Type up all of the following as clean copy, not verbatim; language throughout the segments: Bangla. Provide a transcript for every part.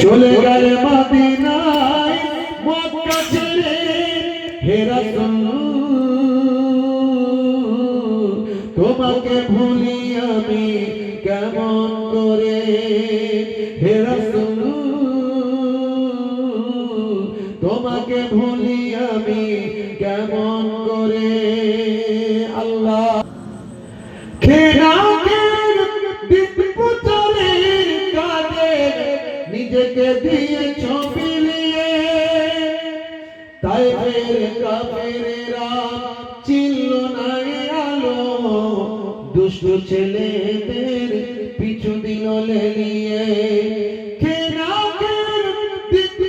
চলে গেলে মদিনায় মক্কা ছেড়ে হে রাসূল তোমাকে ভুলি আমি কেমন করে হে রাসূল তোমাকে ভুলি আমি কেমন করে আল্লাহ নিজেকে দিয়েছ বিলিয়ে তাইফের কাফেরেরা চিনল না আলো দুষ্ট ছেলেদের পিছু দিল লেলিয়ে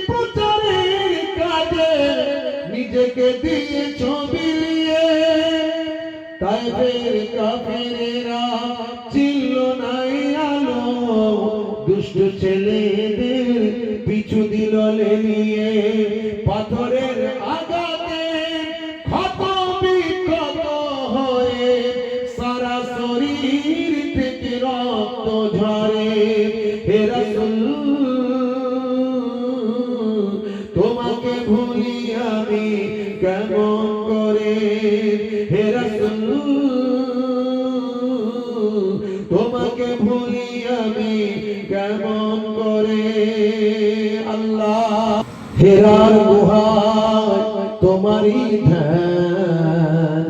প্রচারের কাজে নিজেকে দিয়েছ বিলিয়ে তাইফের কাফেরেরা চিনল না আলো দুষ্ট ছেলেদের পিছু দিল লেলিয়ে পাথরের আঘাতে ক্ষত বিক্ষত হয়ে সারা শরীর থেকে রক্ত ঝরে হে রাসূল তোমাকে ভুলি আমি কেমন করে হে রাসূল তোমাকে ভুলি আমি কেমন করে আল্লাহ হেরার গুহায় তোমারই ধ্যান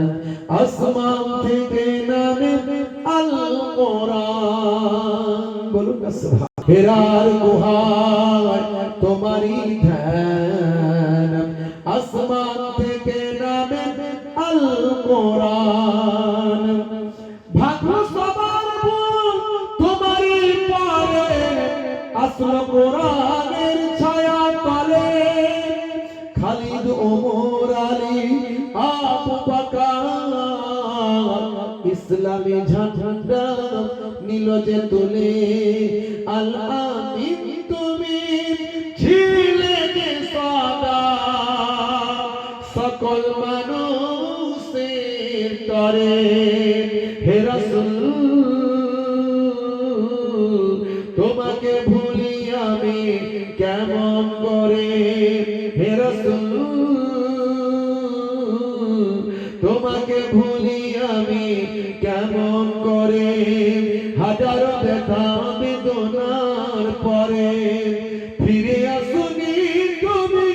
আসমান থেকে নামে আল কোরআন বলুন না সুবহান হেরার গুহায় তোমারই ধ্যান আসমান থেকে নামে আল কোরআন ভাগ্য সবার তোমারই পারে আসল কোরআনের ছায়া তলে খালিদ ওমর আলী আবু বকর ইসলামী ঝান্ডা নীল যে তুলে আল আমিন তুমি ছিলে যে সদা সকল মানুষের তরে হে রাসূল তোমাকে ভুলি আমি কেমন করে হে রাসূল তোমাকে ভুলি আমি কেমন করে হাজারো ব্যথা বেদনার পরে ফিরে আসুনি তুমি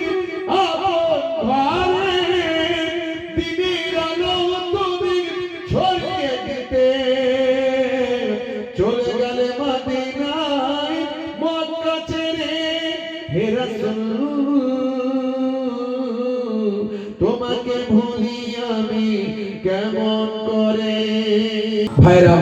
আপন ঘরে দিনের আলো তুমি ছড়িয়ে দিতে চলে গেলে মদিনায় মক্কা ছেড়ে হে রাসূল তোমাকে ভুলি আমি কেমন করে ভাইরা